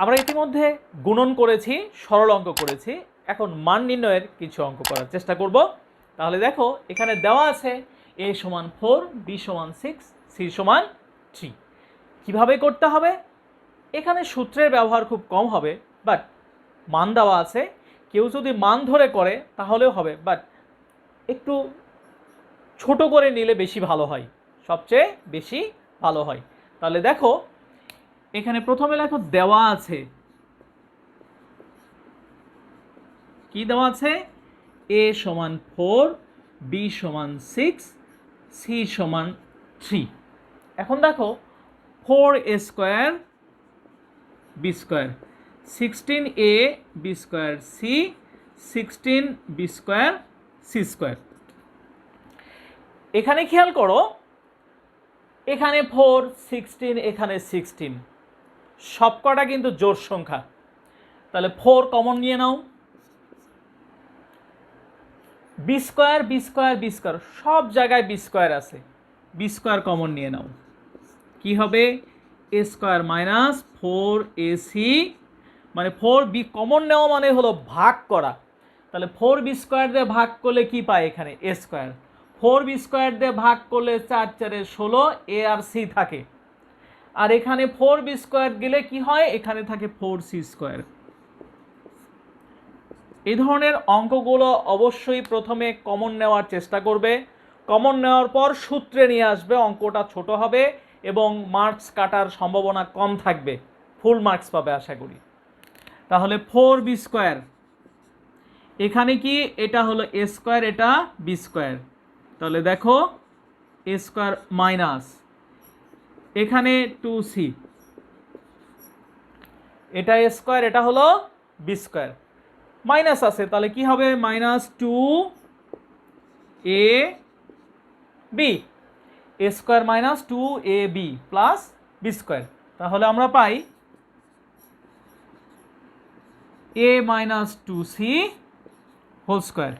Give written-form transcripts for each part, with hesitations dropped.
আমরা ইতিমধ্যে গুণন করেছি, সরল অঙ্ক করেছি, এখন মান নির্ণয়ের কিছু অঙ্ক করার চেষ্টা করব। তাহলে দেখো এখানে দেওয়া আছে a সমান 4, b সমান 6, c সমান 3। কিভাবে করতে হবে? এখানে সূত্রের ব্যবহার খুব কম হবে, বাট মান দেওয়া আছে, কেউ যদি মান ধরে করে তাহলেও হবে, বাট একটু ছোট করে নিলে বেশি ভালো হয়, সবচেয়ে বেশি ভালো হয়। তাহলে দেখো এখানে প্রথমে লেখো দেওয়া আছে, কি দেওয়া আছে? a সমান 4, b সমান 6, c সমান 3। এখন দেখো 4a square b square, 16a b square c, 16b square c square. এখানে খেয়াল করো, এখানে 4, 16, এখানে 16, সবকটা কিন্তু জোড় সংখ্যা। তাহলে 4 কমন নিয়ে নাও, B square B square B square, সব জায়গায় বি স্কোয়ার আছে, বি স্কোয়ার কমন নিয়ে নাও, কি হবে? এ স্কোয়ার মাইনাস 4ac, মানে 4b কমন নেওয়া মানে হলো ভাগ করা। তাহলে 4b স্কোয়ার দিয়ে ভাগ করলে কি পায়? এখানে a স্কোয়ার। 4b স্কোয়ার দিয়ে ভাগ করলে 4 4 16, a আর c থাকে। আর এখানে 4b স্কোয়ার গেলে কি হয়? এখানে থাকে 4c স্কোয়ার। এই ধরনের অঙ্কগুলো অবশ্যই প্রথমে কমন নেওয়ার চেষ্টা করবে। কমন নেওয়ার পর সূত্রে নিয়ে আসবে, অঙ্কটা ছোট হবে এবং মার্কস কাটার সম্ভাবনা কম থাকবে, ফুল মার্কস পাবে আশা করি। তাহলে 4b স্কোয়ার, এখানে কি এটা হলো a স্কোয়ার, এটা b স্কোয়ার। তাহলে দেখো a স্কোয়ার মাইনাস, এখানে 2c, এটা a স্কোয়ার, এটা হলো b স্কোয়ার, মাইনাস আছে, তাহলে কি হবে? Minus 2ab, a square minus 2ab plus b square. তাহলে আমরা পাই a minus 2c whole square,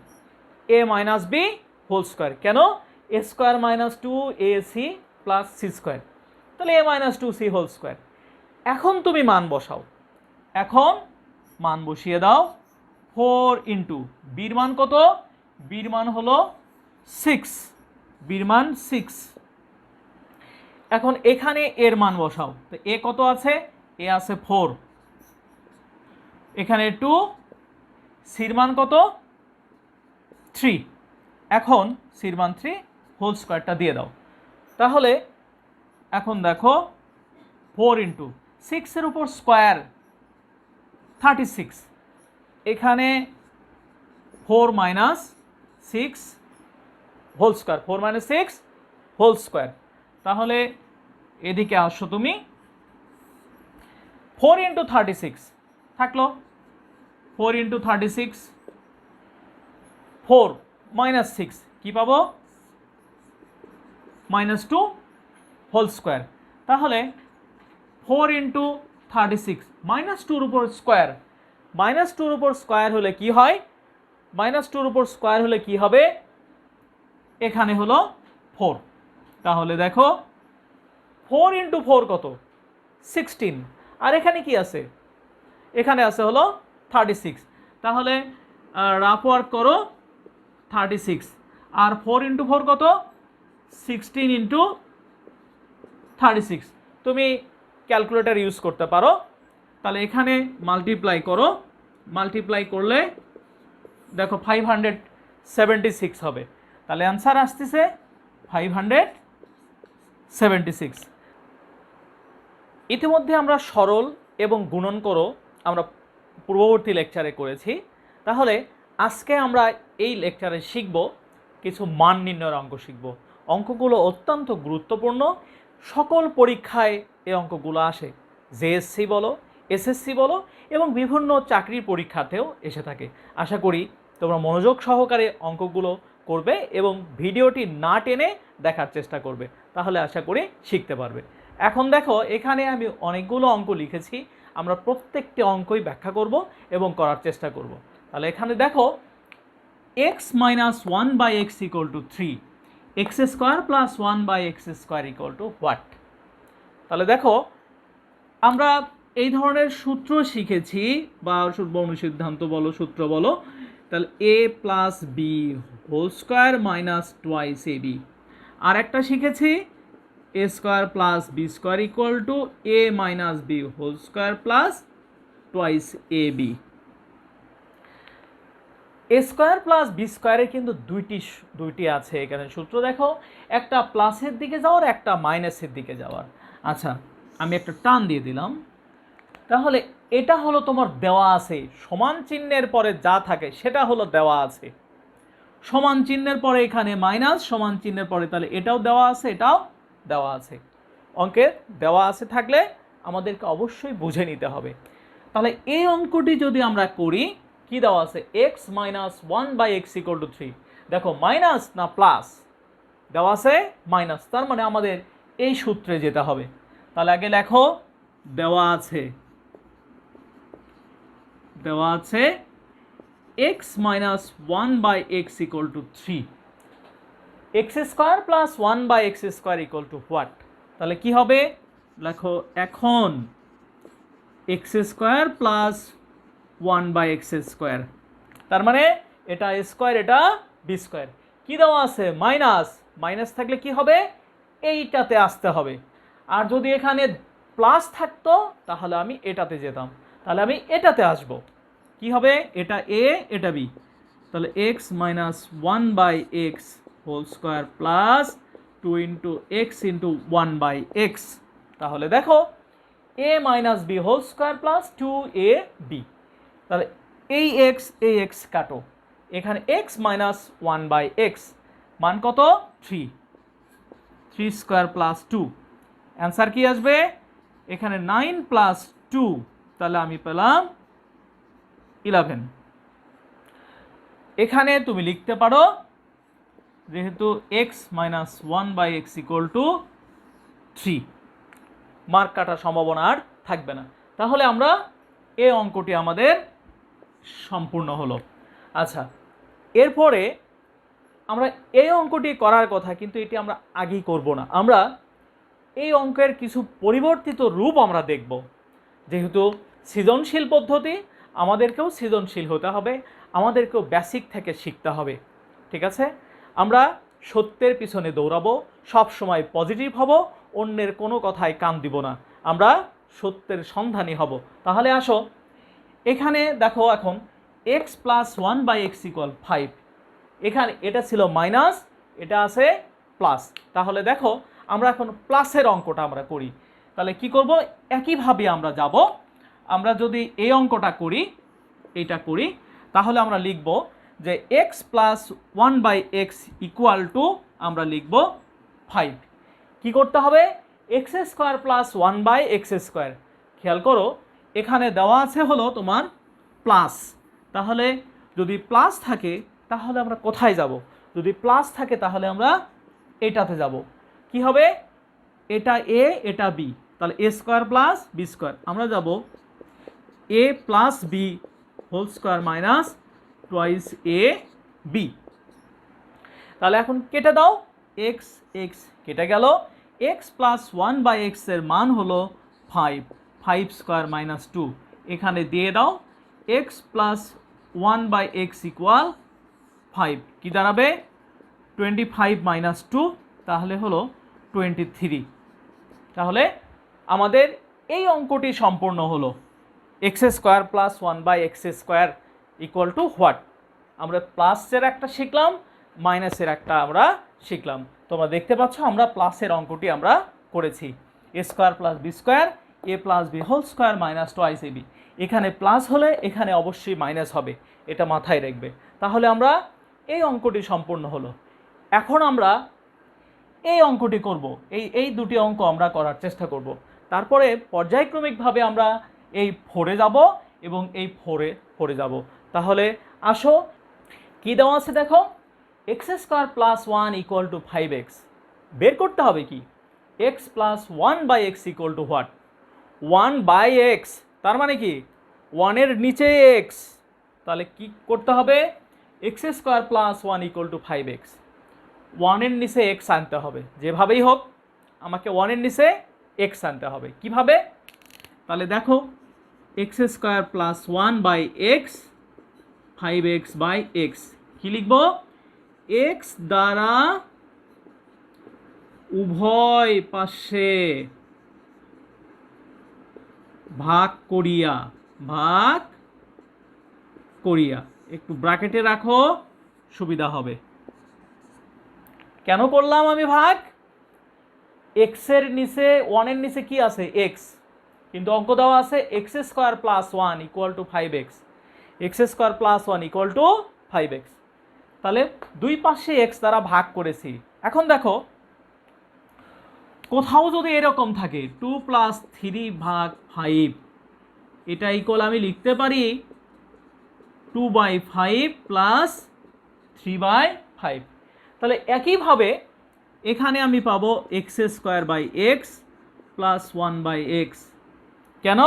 a minus b whole square. কেন? a square minus 2ac plus c square, তাহলে a minus 2c whole square. এখন তুমি মান বসাও, এখন মান বসিয়ে দাও। 4 ইন্টু বির মান কত? বির মান হলো 6, বির মান 6। এখন এখানে এর মান বসাও, তো এ কত আছে? এ আছে 4, এখানে 2, সির মান কত? 3। এখন সির মান 3 হোল স্কোয়ারটা দিয়ে দাও। তাহলে এখন দেখো 4 ইন্টু 6 এর উপর স্কোয়ার 36, এখানে 4 minus 6 whole square, 4 minus 6 whole square. তাহলে এদিকে আসো তুমি, 4 ইন্টু 36 থাকলো, 4 ইন্টু 36, 4 মাইনাস 6 কি পাবো? Minus 2 whole square. তাহলে 4 ইন্টু 36, মাইনাস 2-র উপর স্কোয়ার, মাইনাস 2-র উপর স্কোয়ার হলে কি হয়? মাইনাস 2-র উপর স্কোয়ার হলে কি হবে? এখানে হলো 4। তাহলে দেখো 4 ইন্টু 4 কত? 16, আর এখানে কি আছে? এখানে আছে হলো 36। তাহলে রাফ ওয়ার্ক করো, 36 আর 4 ইন্টু 4 কত? 16 ইন্টু 36। তুমি ক্যালকুলেটর ইউজ করতে পারো। তাহলে এখানে মাল্টিপ্লাই করো, মাল্টিপ্লাই করলে দেখো 576 হবে। তাহলে অ্যান্সার আসতেছে 576। ইতিমধ্যে আমরা সরল এবং গুণন করো আমরা পূর্ববর্তী লেকচারে করেছি। তাহলে আজকে আমরা এই লেকচারে শিখব কিছু মান নির্ণয়ের অঙ্ক শিখব। অঙ্কগুলো অত্যন্ত গুরুত্বপূর্ণ, সকল পরীক্ষায় এই অঙ্কগুলো আসে, জেএসসি বলো, এসএসসি বলো এবং বিভিন্ন চাকরির পরীক্ষাতেও এসে থাকে। আশা করি তোমরা মনোযোগ সহকারে অঙ্কগুলো করবে এবং ভিডিওটি না টেনে দেখার চেষ্টা করবে, তাহলে আশা করি শিখতে পারবে। এখন দেখো এখানে আমি অনেকগুলো অঙ্ক লিখেছি, আমরা প্রত্যেকটি অঙ্কই ব্যাখ্যা করব এবং করার চেষ্টা করব। তাহলে এখানে দেখো x minus 1 by x equal to 3, x square plus 1 by x square equal to what? তাহলে দেখো আমরা এই ধরনের সূত্র শিখেছি, বা অনুসিদ্ধান্ত বলো, সূত্র বলো, তাহলে A plus B whole square minus twice A B. আর একটা শিখেছি A square plus B square equal to A minus B whole square plus twice A B. A square plus B স্কোয়ারের কিন্তু দুইটি আছে এখানে সূত্র, দেখো, একটা প্লাসের দিকে যাওয়ার, একটা মাইনাসের দিকে যাওয়ার। আচ্ছা, আমি একটা টান দিয়ে দিলাম। তাহলে এটা হলো তোমার দেওয়া আছে, সমান চিহ্নের পরে যা থাকে সেটা হলো দেওয়া আছে। সমান চিহ্নের পরে এখানে মাইনাস, সমান চিহ্নের পরে তাহলে এটাও দেওয়া আছে, এটাও দেওয়া আছে। অঙ্কের দেওয়া আছে থাকলে আমাদেরকে অবশ্যই বুঝে নিতে হবে। তাহলে এই অঙ্কটি যদি আমরা করি, কি দেওয়া আছে, x minus one by x equal to three. দেখো মাইনাস না প্লাস, দেওয়া আছে মাইনাস, তার মানে আমাদের এই সূত্রে যেতে হবে। তাহলে আগে লেখো, দেওয়া আছে x minus one by x equal to three. X square plus one by x square equal to what? তাহলে কি হবে, লেখো, এখন x square plus one by x square, তার মানে এটা স্কোয়ার, এটা বি স্কোয়ার। কী দেওয়া আছে, মাইনাস, মাইনাস থাকলে কি হবে, এইটাতে আসতে হবে। আর যদি এখানে প্লাস থাকতো তাহলে আমি এটাতে যেতাম, তাহলে আমি এটাতে আসব। কি হবে, এটা এ, এটা বি, তাহলে X minus one by X whole square plus two into X into one by X. তাহলে দেখো A minus B whole square plus two A B. তাহলে এই এক্স কাটো, এখানে X minus one by X মান কত, three, three square plus two. Answer কি আসবে, এখানে নাইন প্লাস টু, তাহলে আমি পেলাম 11। এখানে তুমি লিখতে পারো, যেহেতু X minus one by x equal to three, mark কাটার সম্ভাবনা আর থাকবে না। তাহলে আমরা এই অঙ্কটি আমাদের সম্পূর্ণ হলো। আচ্ছা, এরপরে আমরা এই অঙ্কটি করার কথা, কিন্তু এটি আমরা আগেই করব না। আমরা এই অঙ্কের কিছু পরিবর্তিত রূপ আমরা দেখব। যেহেতু সৃজনশীল পদ্ধতি, আমাদেরকেও সৃজনশীল হতে হবে, আমাদেরকেও বেসিক থেকে শিখতে হবে, ঠিক আছে? আমরা সত্যের পিছনে দৌড়াবো, সব সময় পজিটিভ হব, অন্যের কোনো কথায় কান দিব না, আমরা সত্যের সন্ধানী হব। তাহলে আসো, এখানে দেখো, এখন x plus one by x equal five, এখানে এটা ছিল মাইনাস, এটা আছে প্লাস। তাহলে দেখো আমরা এখন প্লাসের অঙ্কটা আমরা করি। তাহলে কি করব, একইভাবে আমরা যাব। আমরা যদি এই অঙ্কটা করি, এইটা করি, তাহলে আমরা লিখব যে x plus one by x equal to, আমরা লিখব ফাইভ। কী করতে হবে, x square plus one by x square. খেয়াল করো, এখানে দেওয়া আছে হলো তোমার প্লাস, তাহলে যদি প্লাস থাকে তাহলে আমরা কোথায় যাব, যদি প্লাস থাকে তাহলে আমরা এটাতে যাব। কি হবে, এটা এ, এটা বি, তাহলে A square plus B square, আমরা যাব A plus B whole square minus twice A B. তাহলে এখন কেটে দাও, এক্স এক্স কেটে গেল, X plus one by X এর মান হলো five, five square minus two, এখানে দিয়ে দাও X plus one by x equal five, কী দাঁড়াবে, 25 মাইনাস টু, তাহলে হলো 23। তাহলে আমাদের এই অঙ্কটি সম্পূর্ণ হলো। X square plus one by x square equal to what? আমরা প্লাসের একটা শিখলাম, মাইনাসের একটা আমরা শিখলাম। তোমরা দেখতে পাচ্ছ আমরা প্লাসের অঙ্কটি আমরা করেছি, A square plus B square, A plus B whole square minus twice A B. এখানে প্লাস হলে এখানে অবশ্যই মাইনাস হবে, এটা মাথায় রাখবে। তাহলে আমরা এই অঙ্কটি সম্পূর্ণ হলো। এখন আমরা এই অঙ্কটি করব, এই দুটি অঙ্ক আমরা করার চেষ্টা করব। তারপরে পর্যায়ক্রমিকভাবে আমরা এই ফোরে যাব এবং এই ফোরে যাব। তাহলে আসো, কি দেওয়া আছে দেখো, x square plus one equal to five x. বের করতে হবে কি, x plus one by x equal to what, one by x, তার মানে কি ওয়ানের নিচে এক্স। তাহলে কি করতে হবে, x square plus one equal to five x, ওয়ানের নিচে এক্স আনতে হবে, যেভাবেই হোক আমাকে ওয়ানের নিচে এক্স আনতে হবে। কিভাবে, তাহলে দেখো x square plus 1/x 5x/x কি লিখব এক্স দ্বারা উভয় পাশে ভাগ করিয়া একটু ব্র্যাকেটে রাখো সুবিধা হবে। কেন করলাম আমি ভাগ? এক্স এর নিচে 1 এর নিচে কি আছে এক্স, কিন্তু অঙ্ক দেওয়া আছে x square plus 1 equal to 5x, x square plus 1 equal to 5x। তাহলে দুই পাশে এক্স দ্বারা ভাগ করেছি। এখন দেখো কোথাও যদি এরকম থাকে 2 + 3/5, এটা ইকুয়াল আমি লিখতে পারি 2/5 প্লাস 3/5। তাহলে একইভাবে এখানে আমি পাবো x square by x plus 1/x। কেন?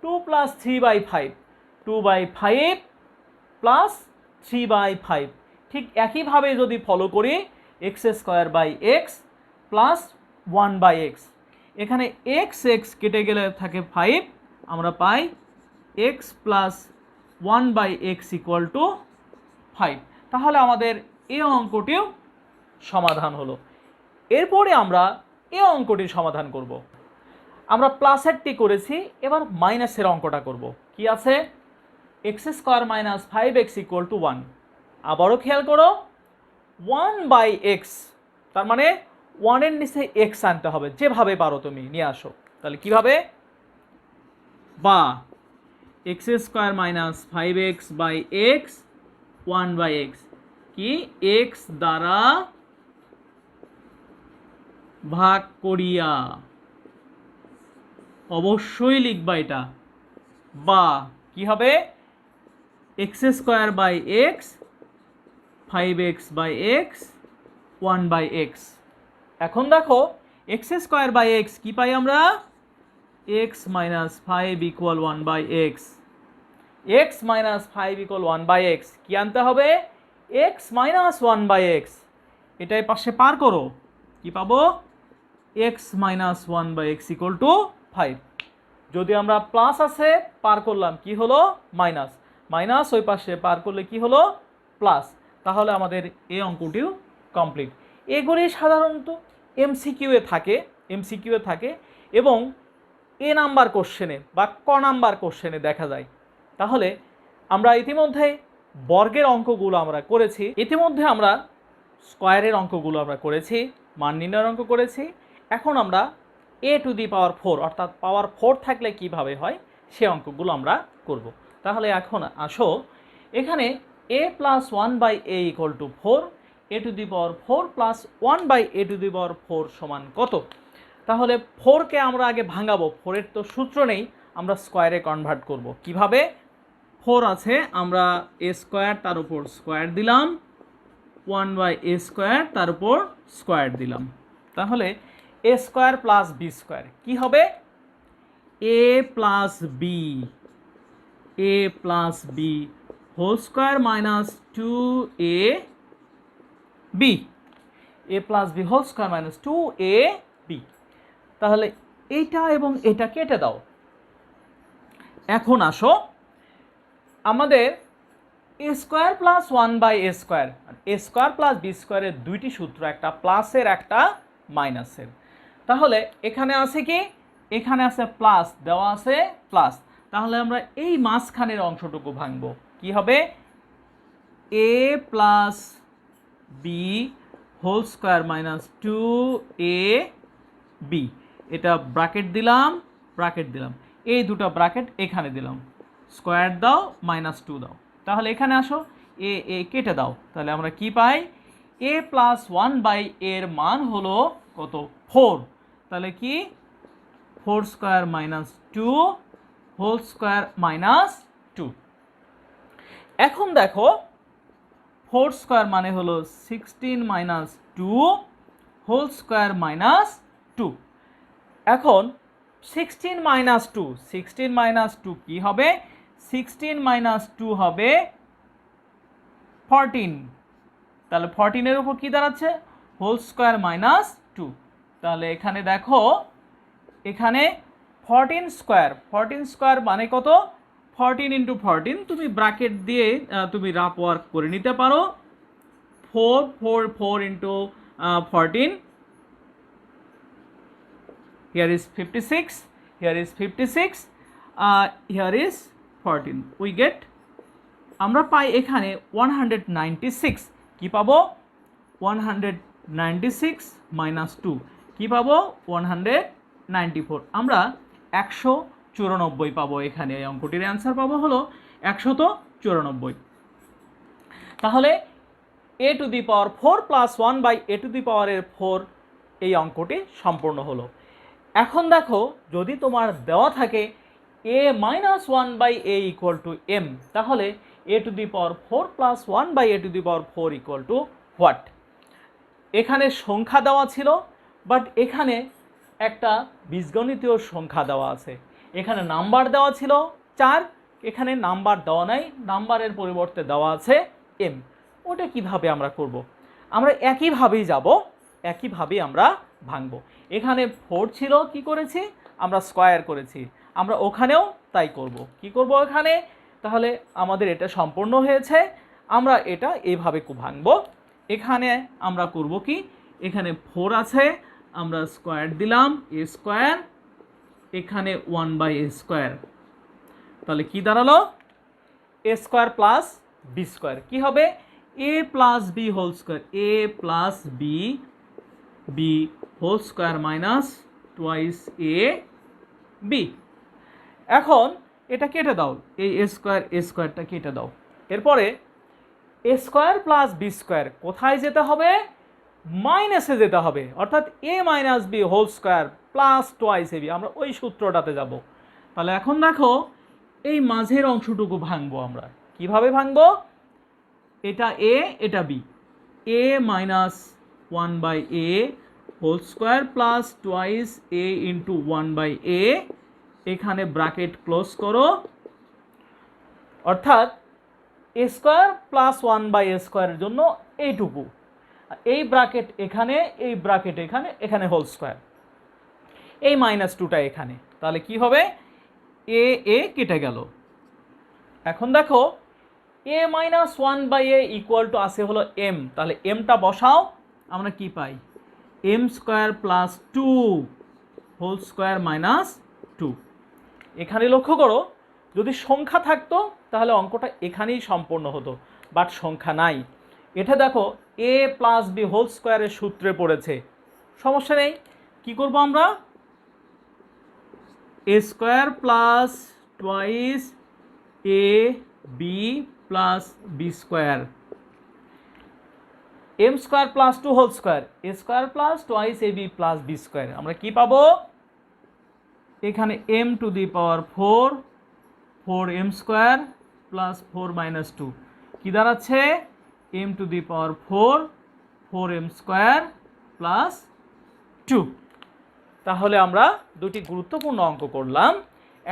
2 + 3/5, 2/5 প্লাস 3/5। ঠিক একইভাবে যদি ফলো করি X square by x plus 1/x, এখানে এক্স এক্স কেটে গেলে থাকে 5, আমরা পাই X plus 1/x equal to 5। তাহলে আমাদের এই অঙ্কটিও সমাধান হলো। এরপরে আমরা এই অঙ্কটি সমাধান করব। আমরা প্লাসেরটি করেছি, এবার মাইনাসের অঙ্কটা করব। কি আছে? X square minus 5x equal to 1। আবারও খেয়াল করো 1/x, তার মানে 1 এর নিচে x আনতে হবে, যেভাবে পারো তুমি নিয়ে আসো। তাহলে কিভাবে? বা x square minus 5x/x 1/x কি x দ্বারা ভাগ করিয়া, অবশ্যই লিখবা এটা। বা কি হবে? X square by x 5x/x 1/x। এখন দেখো এক্স স্কোয়ার বাই এক্স কি পাই আমরা? x minus 5 equal 1/x। x minus 5 equal 1/x কি আনতে হবে? x minus 1/x। এটাই পাশে পার করো, কি পাবো? x minus 1/x equal to 5। যদি আমরা প্লাস আছে পার করলাম, কি হলো? মাইনাস। মাইনাস ওই পাশে পার করলে কি হলো? প্লাস। তাহলে আমাদের এই অঙ্কটিও কমপ্লিট। এগুলি সাধারণত এমসিকিউ এ থাকে এবং এ নাম্বার কোশ্চেনে বা ক নাম্বার কোশ্চেনে দেখা যায়। তাহলে আমরা ইতিমধ্যে বর্গের অঙ্কগুলো আমরা করেছি, ইতিমধ্যে আমরা স্কোয়ারের অঙ্কগুলো আমরা করেছি, মান নির্ণয়ের অঙ্ক করেছি। এখন আমরা a⁴ অর্থাৎ পাওয়ার 4 থাকলে কিভাবে হয় সে অঙ্কগুলো আমরা করব। তাহলে এখন আসো, এখানে a plus 1/a equal to 4, a⁴ plus 1/a⁴ সমান কত? তাহলে 4কে আমরা আগে ভাঙাবো, 4-এর তো সূত্র নেই, আমরা স্কোয়ারে কনভার্ট করব। কিভাবে? 4 আছে, আমরা a স্কোয়ার তার উপর স্কোয়ার দিলাম, 1/a² তার উপর স্কোয়ার দিলাম। তাহলে a square plus B square কি হবে? a plus B whole square minus 2ab, a plus B whole square minus 2ab। তাহলে এইটা এবং এটা কেটে দাও। এখন আসো, আমাদের a square plus 1/a², a square plus B স্কোয়ারের দুইটি সূত্র, একটা প্লাসের একটা মাইনাসের। তাহলে এখানে আছে কি? এখানে আছে প্লাস, দেওয়া আছে প্লাস। তাহলে আমরা এই মাঝখানের অংশটুকু ভাঙব। কি হবে? a plus B whole square minus 2ab, এটা ব্র্যাকেট দিলাম, এই দুটো ব্র্যাকেট এখানে দিলাম, স্কোয়ার দাও, -2 দাও। তাহলে এখানে আসো, এ কেটে দাও। তাহলে আমরা কি পাই? a প্লাস 1/a এর মান হলো কত? 4। তাহলে কি? 4² - 2 হোল স্কোয়ার -2। এখন দেখো 4² মানে হলো 16 - 2 হোল স্কোয়ার -2। এখন 16 - 2, 16 - 2 কি হবে? 16 - 2 হবে 14। তাহলে 14 এর উপর কি দাঁড়াচ্ছে? Whole square -2। তাহলে এখানে দেখো, এখানে 14 স্কোয়ার মানে কত? 14 ইন্টু 14, তুমি ব্র্যাকেট দিয়ে তুমি রাফ ওয়ার্ক করে নিতে পারো। 4 into 14, here is 56, here is 56, here is 14, we get, আমরা পাই এখানে 196। কি পাবো? 196 মাইনাস 2, কি পাবো? 194। আমরা 194 পাবো এখানে। এই অঙ্কটির অ্যান্সার পাবো হলো 194। তাহলে a to the power 4 plus 1 by a to the পাওয়ারের 4 এই অঙ্কটি সম্পূর্ণ হলো। এখন দেখো, যদি তোমার দেওয়া থাকে a minus 1 by a equal to m, তাহলে a to the power 4 plus 1 by a to the power 4 equal to what? এখানে সংখ্যা দেওয়া ছিল, বাট এখানে একটা বীজগণিতীয় সংখ্যা দেওয়া আছে। এখানে নাম্বার দেওয়া ছিল 4, এখানে নাম্বার দেওয়া নাই, নাম্বারের পরিবর্তে দেওয়া আছে m। ওটা কিভাবে আমরা করব? আমরা একইভাবেই যাব, একইভাবেই আমরা ভাঙব। এখানে 4 ছিল, কি করেছি আমরা? স্কয়ার করেছি। আমরা ওখানেও তাই করব। কি করব এখানে? তাহলে আমাদের এটা সম্পূর্ণ হয়েছে। আমরা এটা এইভাবে ভাঙব। এখানে আমরা করব কি, এখানে 4 আছে, আমরা স্কয়ার দিলাম a স্কয়ার, এখানে 1 বাই a স্কয়ার, তাহলে কি দাঁড়ালো? a square plus b square. কি হবে? a plus b whole square, a plus b b whole square minus twice a b। এখন এটা কেটে দাও, এই a স্কয়ারটা কেটে দাও। এরপরে a square plus b square কোথায় যেতে হবে? মাইনাসে যেতে হবে, অর্থাৎ a minus b whole square plus twice a b। আমরা ওই সূত্রটাতে যাব। তাহলে এখন দেখো, এই মাঝের অংশটুকু ভাঙবো আমরা। কিভাবে ভাঙবো? এটা a, এটা b, a minus 1 by a whole square plus twice a into 1 by a, এখানে ব্র্যাকেট ক্লোজ করো, অর্থাৎ a square plus 1 by a স্কয়ারের জন্য এইটুকু, এই ব্র্যাকেট এখানে, এই ব্র্যাকেট এখানে, এখানে হোল স্কয়ার, এই মাইনাস 2টা এখানে। তাহলে কি হবে? a a কেটে গেল। এখন দেখো, a minus 1 by a equal to আসে হলো m, তাহলে mটা বসাও। আমরা কি পাই? m square plus 2 whole square minus 2। এখানে লক্ষ্য করো, যদি সংখ্যা থাকতো তাহলে অঙ্কটা এখানেই সম্পূর্ণ হতো, বাট সংখ্যা নাই। এটা দেখো a প্লাস b হোল স্কয়ারের সূত্রে পড়েছে, সমস্যা নেই। কি করব আমরা? a square plus twice a b plus b square, m square plus 2 whole square, a square plus twice ab plus b square. আমরা কি পাবো? এখানে m to the power 4, 4m square plus 4 minus 2, কি দাঁড়াচ্ছে? m to the power 4, 4m square plus 2। তাহলে আমরা দুটি গুরুত্বপূর্ণ অঙ্ক করলাম।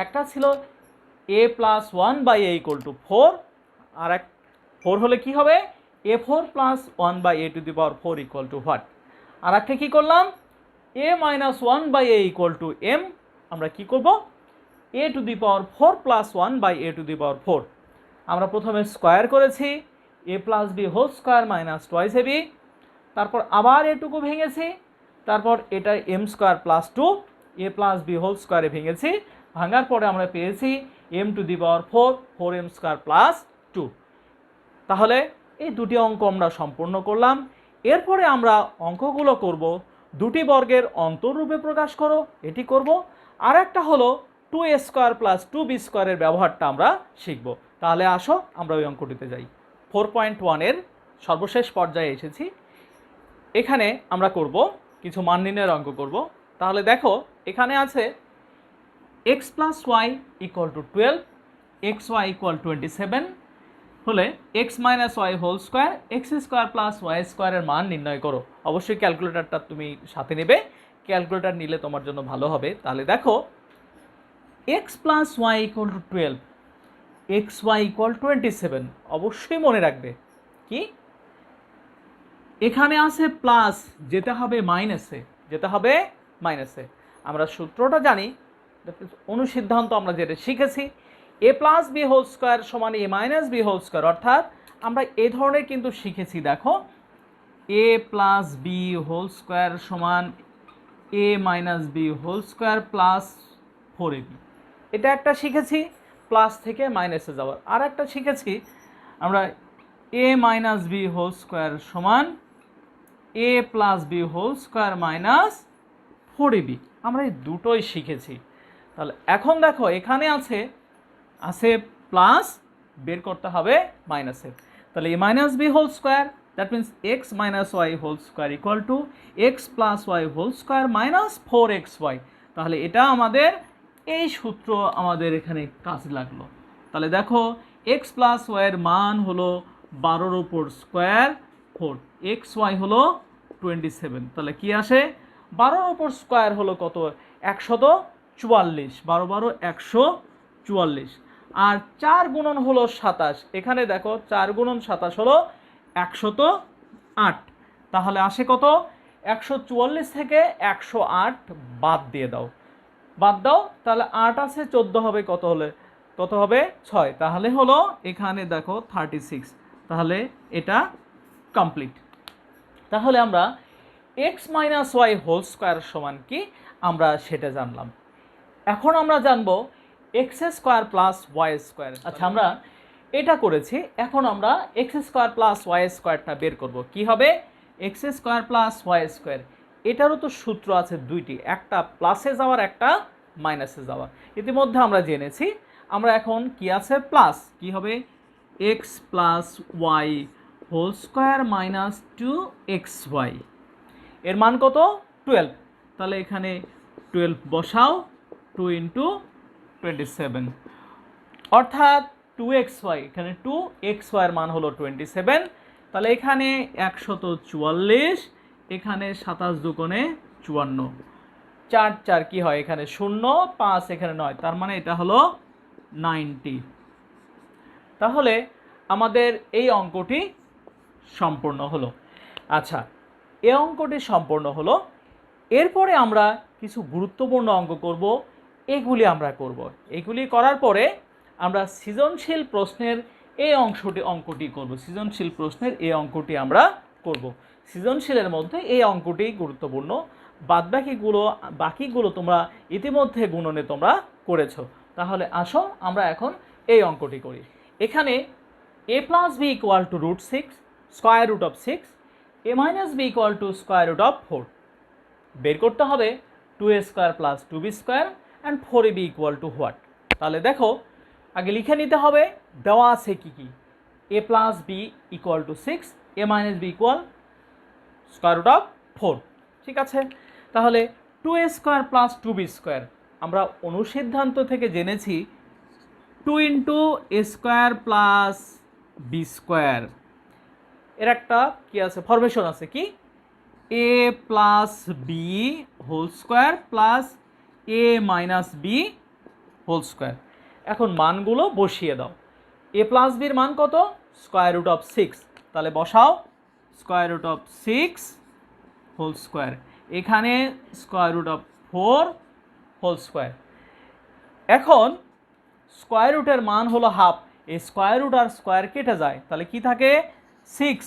একটা ছিল a plus 1 by a equal to 4, আর এক 4 হলে কি হবে? a4 plus 1 by a to the power 4 equal to what? আর একটা কী করলাম? a minus 1 by a equal to m। আমরা কি করব? a to the power 4 plus 1 by a to the power 4। আমরা প্রথমে স্কোয়ার করেছি, a plus b whole square minus twice ab, তারপর আবার এটুকু ভেঙেছি, তারপর এটা m square plus 2 a plus b whole স্কোয়ারে ভেঙেছি। ভাঙার পরে আমরা পেয়েছি m to the power 4, 4m square plus 2। তাহলে এই দুটি অঙ্ক আমরা সম্পূর্ণ করলাম। এরপরে আমরা অঙ্কগুলো করব দুটি বর্গের অন্তররূপে প্রকাশ করো, এটি করব। আর একটা হলো 2a স্কোয়ার প্লাস 2b স্কোয়ারের ব্যবহারটা আমরা শিখব। তাহলে আসো আমরা ওই অঙ্কটিতে যাই। 4.1 এর সর্বশেষ পর্যায়ে এসেছি। এখানে আমরা করব কিছু মান নির্ণয়ের অঙ্ক করব। তাহলে দেখো, এখানে আছে x plus y equal to 12, xy equal 27 হলে x minus Y whole square, x square plus y স্কোয়ারের মান নির্ণয় করো। অবশ্যই ক্যালকুলেটরটা তুমি সাথে নেবে, ক্যালকুলেটর নিলে তোমার জন্য ভালো হবে। তাহলে দেখো, x plus y equal to 12, xy equal 27, অবশ্যই মনে রাখবে কি এখানে আছে প্লাস, যেতে হবে মাইনাসে, যেতে হবে মাইনাসে। আমরা সূত্রটা জানি, অনুসিদ্ধান্ত আমরা যেটা শিখেছি A plus B whole square সমান A minus B whole square, অর্থাৎ আমরা এই ধরনের কিন্তু শিখেছি। দেখো A plus B whole square সমান A minus B whole square plus 4ab, এটা একটা শিখেছি প্লাস থেকে মাইনাসে যাওয়ার। আর একটা শিখেছি আমরা A minus B whole square সমান A plus B whole square minus 4ab, আমরা এই দুটোই শিখেছি। তাহলে এখন দেখো এখানে আছে প্লাস, বের করতে হবে মাইনাসের। তাহলে A minus B whole square, that means X minus Y whole square equal to X plus Y whole square minus 4xy। তাহলে এটা আমাদের এই সূত্র আমাদের এখানে কাজে লাগলো। তাহলে দেখো এক্স প্লাস ওয়াইয়ের মান হলো 12 উপর স্কোয়ার 4, এক্স ওয়াই হলো 27। তাহলে কি আসে 12 উপর স্কোয়ার হলো কত 144, 12 12 144, আর 4 গুণন হলো 27, এখানে দেখো 4 গুণন 27 হলো 108। তাহলে আসে কত 144 থেকে 108 বাদ দিয়ে দাও, তাহলে 8 আছে 14 হবে, কত হবে 6, তাহলে হলো এখানে দেখো 36। তাহলে এটা কমপ্লিট। তাহলে আমরা x minus Y whole square সমান কি আমরা সেটা জানলাম। এখন আমরা জানবো x square plus y square. আচ্ছা আমরা এটা করেছি, এখন আমরা এক্স স্কোয়ার প্লাস ওয়াই স্কোয়ারটা বের করব। কি হবে x square plus y square, এটারও তো সূত্র আছে দুইটি, একটা প্লাসে যাওয়ার একটা মাইনাসে যাওয়ার, ইতিমধ্যে আমরা জেনেছি। আমরা এখন কি আছে প্লাস, কি হবে x plus Y whole square minus 2xy, এর মান কত 12। তাহলে এখানে 12 বসাও, 2 × 27, অর্থাৎ 2xy, এখানে 2xy এর মান হলো 27। তাহলে এখানে 144, এখানে 27 দুগুণে 54, 4 4 কি হয় এখানে 0, 5 এখানে 9, তার মানে এটা হলো 90। তাহলে আমাদের এই অঙ্কটি সম্পূর্ণ হলো। আচ্ছা এই অঙ্কটি সম্পূর্ণ হলো, এরপরে আমরা কিছু গুরুত্বপূর্ণ অঙ্ক করব, এগুলি করার পরে আমরা সৃজনশীল প্রশ্নের এই অঙ্কটি করব। সৃজনশীল প্রশ্নের এই অঙ্কটি আমরা করব। সৃজনশীলের মধ্যে এই অঙ্কটি গুরুত্বপূর্ণ, বাকিগুলো তোমরা ইতিমধ্যে গুণনে তোমরা করেছো। তাহলে আসো আমরা এখন এই অঙ্কটি করি। এখানে a plus b equal to √6 square root of 6, a minus b equal to square root of 4। বের করতে হবে 2a square plus 2b square and 4ab equal to what. তাহলে দেখো আগে লিখে নিতে হবে দেওয়া আছে কি কি, a plus b equal to 6, a minus b equal square root of 4, ঠিক আছে। তাহলে 2a square plus 2b square, আমরা অনুসিদ্ধান্ত থেকে জেনেছি 2 × a square plus b square, এর একটা কি আছে ফরমেশন আছে, কি a plus B whole square plus a minus B whole square. এখন মানগুলো বসিয়ে দাও, এ প্লাস বির মান কত স্কোয়ার রুট অফ 6, তাহলে বসাও square root of 6 whole square, এখানে square root of 4 whole square. এখন স্কোয়ার রুটের মান হলো হাফ, এই স্কোয়ার রুট আর স্কোয়ার কেটে যায়, তাহলে কি থাকে 6,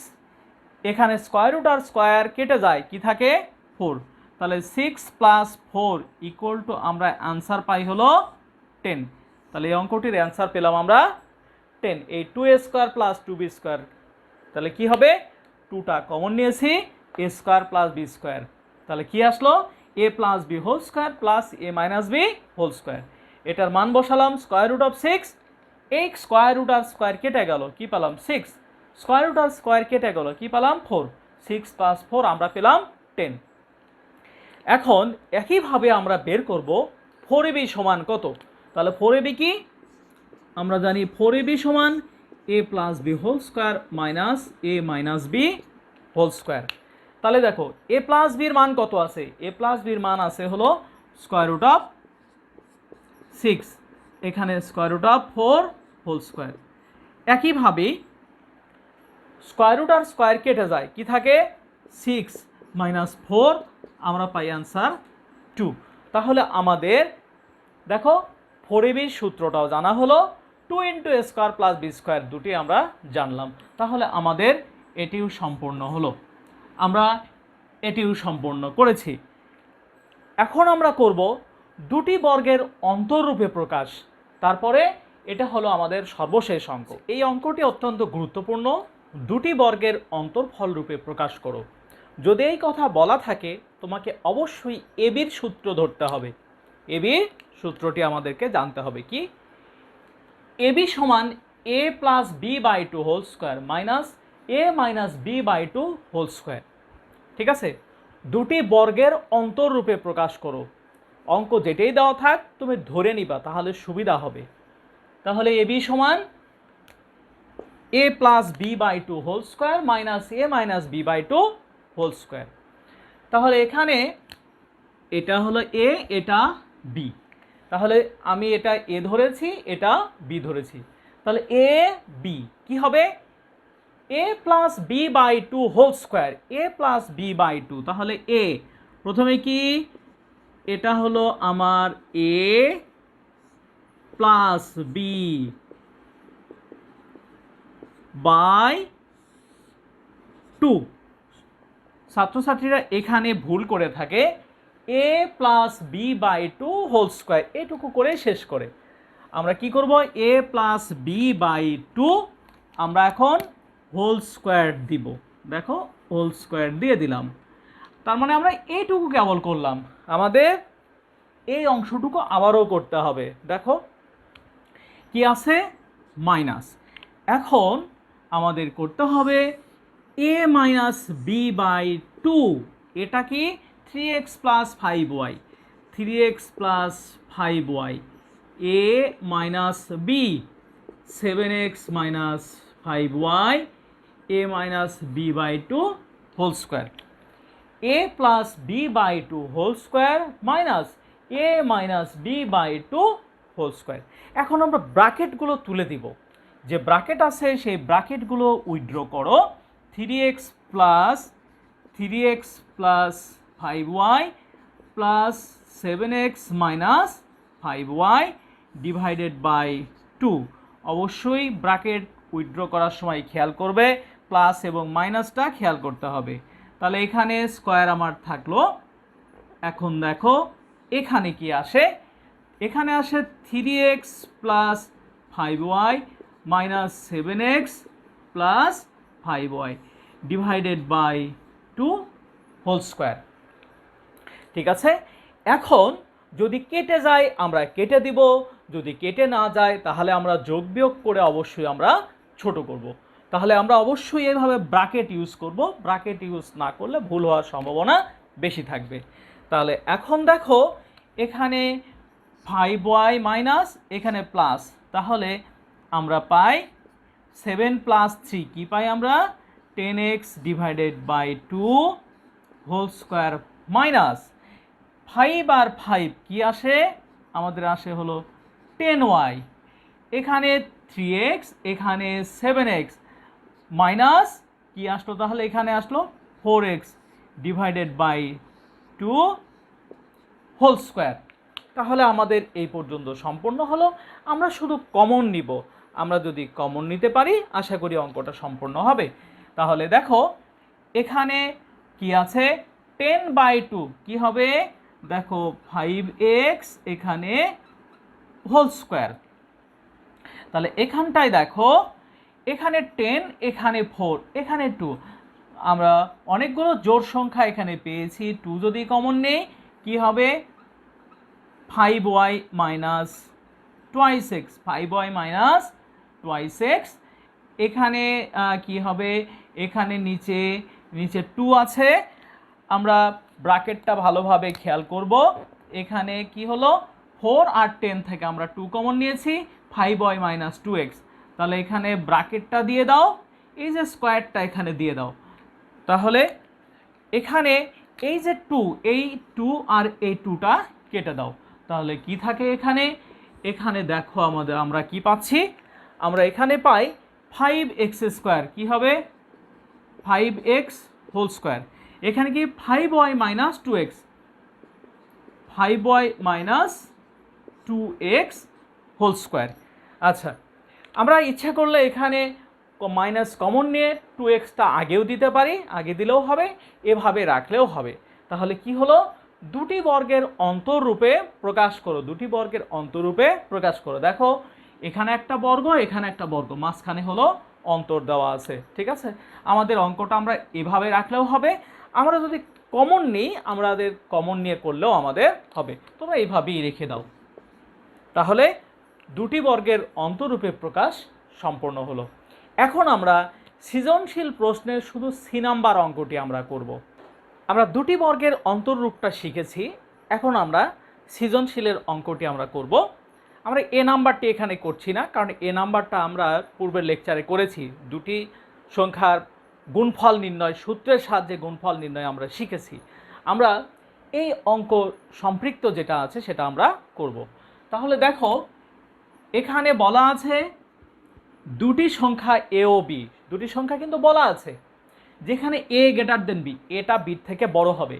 এখানে স্কোয়ার রুট আর স্কোয়ার কেটে যায়, কি থাকে 4। তাহলে 6 + 4 ইকুয়াল টু আমরা অ্যান্সার পাই হলো 10। তাহলে এই অঙ্কটির অ্যান্সার পেলাম আমরা 10। এই 2a square plus 2b square, তাহলে কি হবে 2টা কমন নিয়েছি, a square plus b square, তাহলে কি আসলো a plus b whole square plus a minus b whole square. এটার মান বসালাম স্কোয়ার রুট অফ 6, এই স্কোয়ার রুট আর স্কোয়ার কেটে গেল, কি পেলাম 6, স্কোয়ার রুট আর স্কোয়ার কেটে গেল, কি পেলাম 4, 6 + 4 আমরা পেলাম 10। এখন একইভাবে আমরা বের করব 4ab সমান কত। তাহলে 4ab কি আমরা জানি 4ab সমান a plus B whole square minus A minus B whole square. তাহলে দেখো এ প্লাস বির মান কত আছে, এ প্লাস বির মান আছে হলো স্কোয়ার রুট অফ 6, এখানে square root of 4 whole square. একইভাবে স্কোয়ার রুট আর স্কোয়ার কেটে যায়, কি থাকে 6 - 4, আমরা পাই অ্যান্সার 2। তাহলে আমাদের দেখো 4ab সূত্রটাও জানা হলো, 2 ইন্টু এ স্কোয়ার প্লাস বি স্কোয়ার দুটি আমরা জানলাম। তাহলে আমাদের এটিও সম্পূর্ণ হলো, আমরা এটিও সম্পূর্ণ করেছি। এখন আমরা করব দুটি বর্গের অন্তররূপে প্রকাশ। তারপরে এটা হলো আমাদের সর্বশেষ অঙ্ক। এই অঙ্কটি অত্যন্ত গুরুত্বপূর্ণ। দুটি বর্গের অন্তর্ফল রূপে প্রকাশ করো। যদি এই কথা বলা থাকে তোমাকে অবশ্যই এবির সূত্র ধরতে হবে। এবির সূত্রটি আমাদেরকে জানতে হবে কি, এবি সমান A plus B by two whole square minus A minus B by two whole square. ঠিক আছে, দুটি বর্গের অন্তররূপে প্রকাশ করো। অঙ্ক যেটাই দেওয়া থাক তুমি ধরে নিবা, তাহলে সুবিধা হবে। তাহলে এবি সমান A plus B by two whole square minus A minus B by two whole square. তাহলে এখানে এটা হলো এ, এটা বি, তাহলে আমি এটা এ ধরেছি, এটা বি ধরেছি। তাহলে এ বি কি হবে, A plus B by two whole square, A plus B by two. তাহলে এ প্রথমে কি, এটা হলো আমার A plus B by two. ছাত্রছাত্রীরা এখানে ভুল করে থাকে, A plus B by two whole square এটুকু করে শেষ করে। আমরা কি করব, A plus B by two আমরা এখন হোল স্কোয়ার দিব। দেখো হোল স্কোয়ার দিয়ে দিলাম, তার মানে আমরা এইটুকু কেবল করলাম, আমাদের এই অংশটুকু আবারও করতে হবে। দেখো কি আছে, মাইনাস। এখন আমাদের করতে হবে a minus B by two, এটা কি 3x plus 5y, 3x plus 5y, a minus b 7x minus 5y, a minus B by two whole square, A plus B by two whole square minus A minus B by two whole square. এখন আমরা ব্র্যাকেটগুলো তুলে দিব, যে bracket আছে সেই ব্র্যাকেটগুলো withdraw করো। 3x plus 5y plus 7x minus 5y divided by 2। অবশ্যই bracket withdraw করার সময় খেয়াল করবে, প্লাস এবং মাইনাসটা খেয়াল করতে হবে। তাহলে এখানে স্কোয়ার আমার থাকলো। এখন দেখো এখানে কি আসে, এখানে আসে 3x plus 5y minus 7x plus 5y divided by 2 whole square. ঠিক আছে, এখন যদি কেটে যায় আমরা কেটে দিব, যদি কেটে না যায় তাহলে আমরা যোগ বিয়োগ করে অবশ্যই আমরা ছোট করব। তাহলে আমরা অবশ্যই এভাবে ব্র্যাকেট ইউজ করব, ব্র্যাকেট ইউজ না করলে ভুল হওয়ার সম্ভাবনা বেশি থাকবে। তাহলে এখন দেখো এখানে 5y মাইনাস এখানে প্লাস, তাহলে আমরা পাই 7 প্লাস 3 কি পাই আমরা, 10x divided by 2 whole square minus 5 আর 5 কি আসে, আমাদের আসে হলো 10y, এখানে 3x এখানে 7x মাইনাস কি আসলো, তাহলে এখানে আসলো 4x divided by 2 whole square. তাহলে আমাদের এই পর্যন্ত সম্পূর্ণ হলো। আমরা শুধু কমন নিব, আমরা যদি কমন নিতে পারি আশা করি অঙ্কটা সম্পূর্ণ হবে। তাহলে দেখো এখানে কি আছে, 10/2 কি হবে, দেখো 5x এখানে হোল স্কোয়ার। তাহলে এখানটায় দেখো এখানে 10 এখানে 4 এখানে 2, আমরা অনেকগুলো জোড় সংখ্যা এখানে পেয়েছি। 2 যদি কমন নেই কি হবে, 5y minus twice x, 5y minus twice x. এখানে কি হবে, এখানে নিচে 2 আছে, আমরা ব্র্যাকেটটা ভালোভাবে খেয়াল করব। এখানে কি হলো, 4 আর 10 থেকে আমরা 2 কমন নিয়েছি, 5y মাইনাস 2x। তাহলে এখানে ব্র্যাকেটটা দিয়ে দাও, এই যে স্কোয়ারটা এখানে দিয়ে দাও। তাহলে এখানে এই যে 2, এই 2 আর এই 2টা কেটে দাও। তাহলে কি থাকে এখানে, এখানে দেখো আমরা কি পাচ্ছি, আমরা এখানে পাই 5x স্কোয়ার কি হবে, 5x হোল স্কোয়ার। এখানে কি 5y minus 2x, 5y minus 2x whole square. আচ্ছা, আমরা ইচ্ছা করলে এখানে মাইনাস কমন নিয়ে 2xটা আগেও দিতে পারি, আগে দিলেও হবে, এভাবে রাখলেও হবে। তাহলে কি হলো, দুটি বর্গের অন্তররূপে প্রকাশ করো, দুটি বর্গের অন্তররূপে প্রকাশ করো। দেখো এখানে একটা বর্গ, এখানে একটা বর্গ, মাঝখানে হলো অন্তর দেওয়া আছে। ঠিক আছে, আমাদের অঙ্কটা আমরা এভাবে রাখলেও হবে, আমরা যদি কমন নিই, আমাদের কমন নিয়ে করলেও আমাদের হবে। তোমরা এইভাবেই রেখে দাও। তাহলে দুটি বর্গের অন্তররূপে প্রকাশ সম্পন্ন হলো। এখন আমরা সৃজনশীল প্রশ্নের শুধু সি নাম্বার অঙ্কটি আমরা করব। আমরা দুটি বর্গের অন্তররূপটা শিখেছি, এখন আমরা সৃজনশীলের অঙ্কটি আমরা করব। আমরা এ নাম্বারটি এখানে করছি না, কারণ এ নাম্বারটা আমরা পূর্বের লেকচারে করেছি। দুটি সংখ্যার গুণফল নির্ণয়, সূত্রের সাহায্যে গুণফল নির্ণয় আমরা শিখেছি। আমরা এই অঙ্ক সম্পৃক্ত যেটা আছে সেটা আমরা করব। তাহলে দেখো এখানে বলা আছে দুটি সংখ্যা এ ও বি, দুটি সংখ্যা কিন্তু বলা আছে, যেখানে এ গ্রেটার দেন বি, এটা বির থেকে বড় হবে,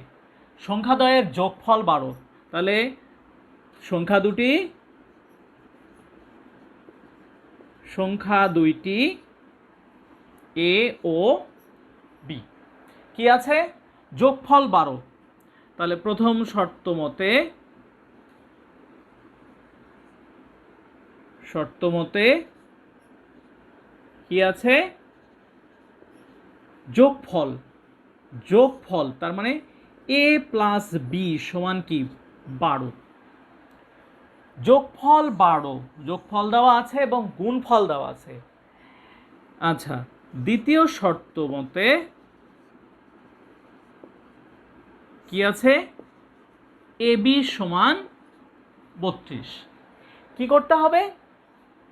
সংখ্যাদ্বয়ের যোগফল 12। তাহলে সংখ্যা দুইটি এ ও বি কি আছে, যোগফল 12। তাহলে প্রথম শর্ত মতে কি আছে, যোগফল তার মানে a প্লাস বি সমান কি 12, যোগফল 12, যোগফল দেওয়া আছে এবং গুণফল দেওয়া আছে। আচ্ছা, দ্বিতীয় শর্ত মতে কি আছে, এ বি সমান 32। কি করতে হবে,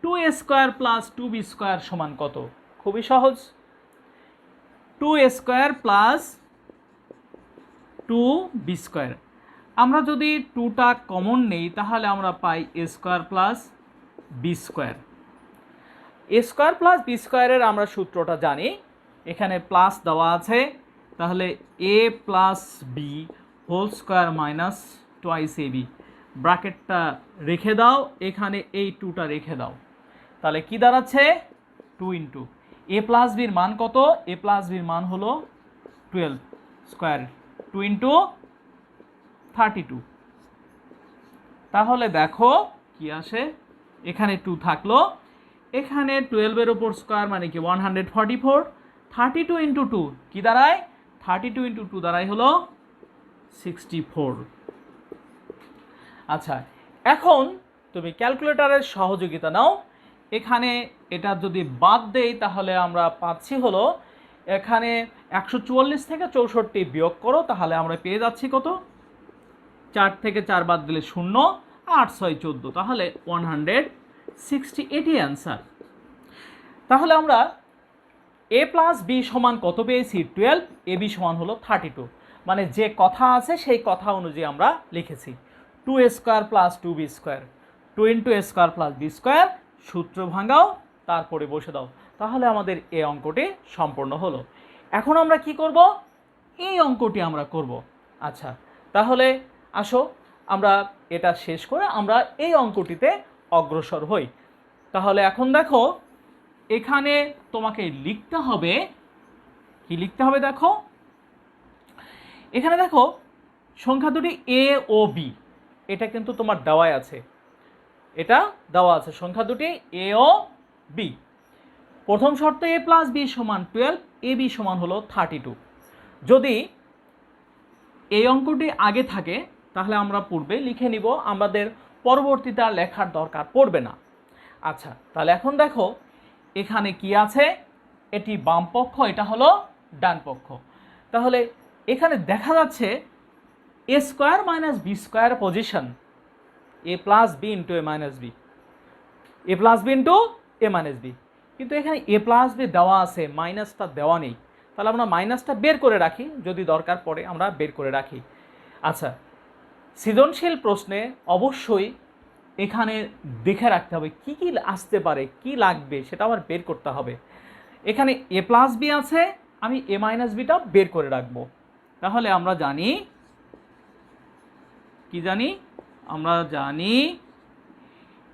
2a square plus 2b square সমান কত, খুবই সহজ, 2a square plus 2b square. আমরা যদি 2টা কমন নেই তাহলে আমরা পাই a square plus b square. a square plus b স্কোয়ারের আমরা সূত্রটা জানি, এখানে প্লাস দেওয়া আছে, তাহলে a plus B whole square minus twice A B, ব্র্যাকেটটা রেখে দাও, এখানে এই 2টা রেখে দাও। তাহলে কি দাঁড়াচ্ছে, 2 ইন্টু এ প্লাস বির মান কত, এ প্লাস বির মান হলো 12 স্কোয়ার, 2 ইন্টু 32। তাহলে দেখো কি আসে, এখানে 2 থাকলো, এখানে 12-এর ওপর স্কোয়ার মানে কি 144, 32 ইন্টু 2 কি দাঁড়ায়, 32 ইন্টু 2 দাঁড়ায় হলো 64। আচ্ছা, এখন তুমি ক্যালকুলেটরের সহযোগিতা নাও, এখানে এটা যদি বাদ দেই তাহলে আমরা পাচ্ছি হলো, এখানে 144 থেকে 64 বিয়োগ করো, তাহলে আমরা পেয়ে যাচ্ছি কত, 4 থেকে 4 বাদ দিলে 0, 8 6 14, তাহলে 160, এটি অ্যান্সার। তাহলে আমরা এ প্লাস বি সমান কত পেয়েছি, 12, এ বি সমান হলো 32, মানে যে কথা আছে সেই কথা অনুযায়ী আমরা লিখেছি 2a square plus 2b square, 2 into a square plus b square, সূত্র ভাঙাও, তারপরে বসে দাও, তাহলে আমাদের এই অঙ্কটি সম্পূর্ণ হলো। এখন আমরা কি করব, এই অঙ্কটি আমরা করব। আচ্ছা, তাহলে আসো আমরা এটা শেষ করে আমরা এই অঙ্কটিতে অগ্রসর হই। তাহলে এখন দেখো এখানে তোমাকে লিখতে হবে, কি লিখতে হবে দেখো, এখানে দেখো সংখ্যা দুটি এ ও বি, এটা কিন্তু তোমার দেওয়াই আছে, এটা দেওয়া আছে সংখ্যা দুটি এ ও বি। প্রথম শর্ত এ প্লাস বি সমান 12, এ বি সমান হলো 32। যদি এই অঙ্কটি আগে থাকে তাহলে আমরা পূর্বে লিখে নিব, আমাদের পরবর্তীতে আর লেখার দরকার পড়বে না। আচ্ছা, তাহলে এখন দেখো এখানে কি আছে, এটি বাম পক্ষ, এটা হলো ডান পক্ষ। তাহলে এখানে দেখা যাচ্ছে A square minus B square position, A plus B into A minus B, A plus B into A minus B, কিন্তু এখানে এ প্লাস বি দেওয়া আছে, মাইনাসটা দেওয়া নেই, তাহলে আমরা মাইনাসটা বের করে রাখি, যদি দরকার পড়ে আমরা বের করে রাখি। আচ্ছা, সৃজনশীল প্রশ্নে অবশ্যই এখানে দেখে রাখতে হবে কি কি আসতে পারে, কি লাগবে সেটা আমার বের করতে হবে। এখানে এ প্লাস বি আছে, আমি এ মাইনাস বিটা বের করে রাখবো। তাহলে আমরা জানি, কি জানি, আমরা জানি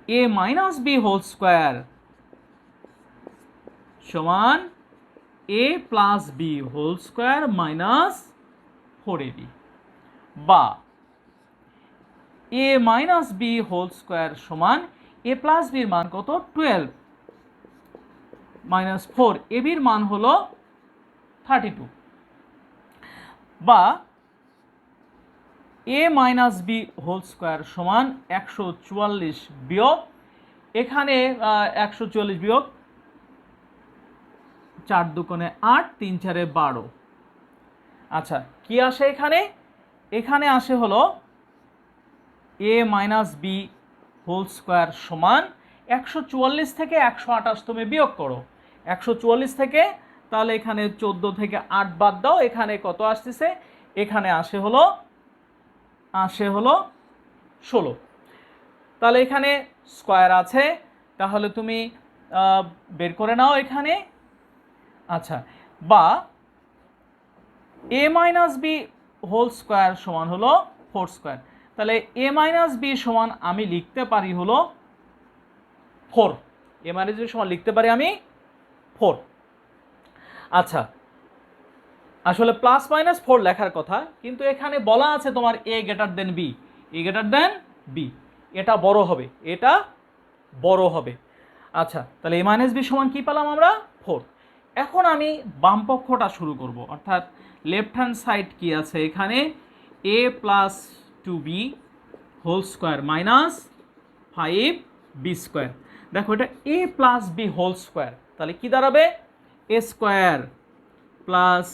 A minus B whole square সমান A plus B whole square minus 4ab, বা A minus B whole square সমান এ প্লাস বির মান কত 12 মাইনাস 4, এ বির মান হলো 32, বা A minus B whole square সমান 144 বিয়োগ এখানে 144 বিয়োগ 4 দুগুণে 8 3 4 12। আচ্ছা, কি আসে এখানে? এখানে আসে হলো এ মাইনাস বি হোল স্কোয়ার সমান 144 থেকে 128 তুমি বিয়োগ করো 144 থেকে, তাহলে এখানে 14 থেকে 8 বাদ দাও, এখানে কত আসতেছে? এখানে আসে হলো 16। তাহলে এখানে স্কোয়ার আছে, তাহলে তুমি বের করে নাও এখানে। আচ্ছা, বা A minus B whole square সমান হলো 4 স্কোয়ার, তাহলে এ মাইনাস বি সমান আমি লিখতে পারি হলো 4, এ মাইনাস বি সমান লিখতে পারি আমি 4। আচ্ছা, আসলে প্লাস মাইনাস 4 লেখার কথা, কিন্তু এখানে বলা আছে তোমার এ গ্রেটার দেন বি, এ গ্রেটার দেন বি, এটা বড় হবে, এটা বড় হবে। আচ্ছা, তাহলে এ মাইনাস বি সমান কি পেলাম আমরা? 4। এখন আমি বাম পক্ষটা শুরু করব, অর্থাৎ লেফট হ্যান্ড সাইড কি আছে এখানে? A plus 2b whole square minus 5b square. দেখো, এটা A plus B whole square, তাহলে কি দাঁড়াবে? A square plus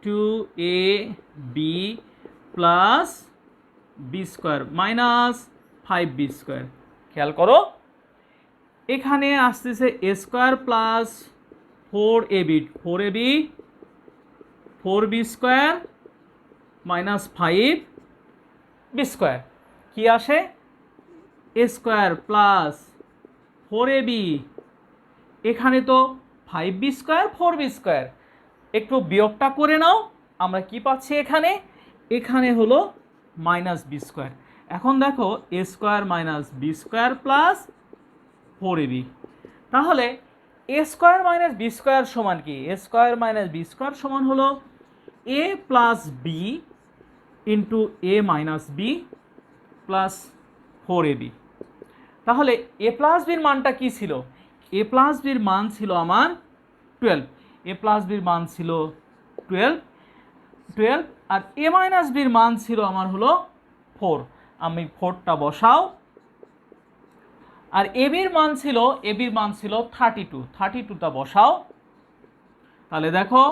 2ab plus B square minus 5b square. খেয়াল করো, এখানে আসতেছে A square plus 4ab 4b square minus 5b square. কি আসে? এ স্কোয়ার প্লাস 4ab, এখানে তো 5b স্কোয়ার 4b স্কোয়ার, একটু বিয়োগটা করে নাও, আমরা কি পাচ্ছি এখানে? এখানে হলো মাইনাস বি স্কোয়ার। এখন দেখো, A square minus B square plus 4ab, তাহলে A square minus B square সমান কি? A square minus B square সমান হলো A plus B into A minus B plus 4ab। তাহলে এ প্লাস বির মানটা কি ছিল? এ প্লাস বির মান ছিল আমার 12, এ প্লাস বির মান ছিল 12, আর এ মাইনাস বির মান ছিল আমার হলো 4, আমি 4টা বসাও। আর এ বির মান ছিল 32টা বসাও। তাহলে দেখো,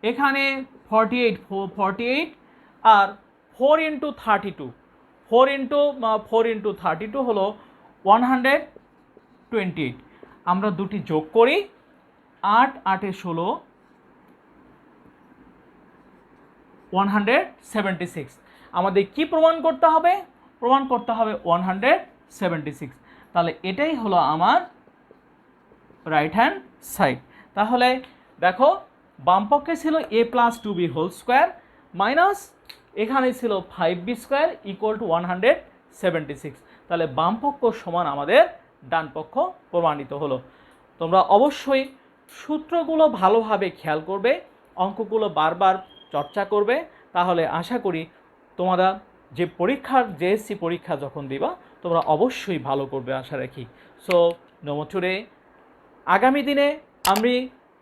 এখানে 48 আর 4 ইন্টু 32 হলো 128। আমরা দুটি যোগ করি, 8 8 16 176। আমাদের কি প্রমাণ করতে হবে? প্রমাণ করতে হবে 176। তাহলে এটাই হলো আমার রাইট হ্যান্ড সাইড। তাহলে দেখো, বাম পক্ষে ছিল A plus 2b whole square minus এখানে ছিল 5b স্কোয়ার ইকুয়াল টু 176। তাহলে বাম পক্ষ সমান আমাদের ডান পক্ষ প্রমাণিত হলো। তোমরা অবশ্যই সূত্রগুলো ভালোভাবে খেয়াল করবে, অঙ্কগুলো বারবার চর্চা করবে, তাহলে আশা করি তোমরা যে জেএসসি পরীক্ষা যখন দিবা তোমরা অবশ্যই ভালো করবে আশা রাখি। So no more today. আগামী দিনে আমি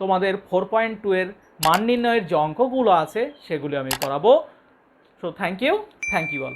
তোমাদের 4.2 এর মান নির্ণয়ের যে অঙ্কগুলো আছে সেগুলো আমি করাবো। So thank you all.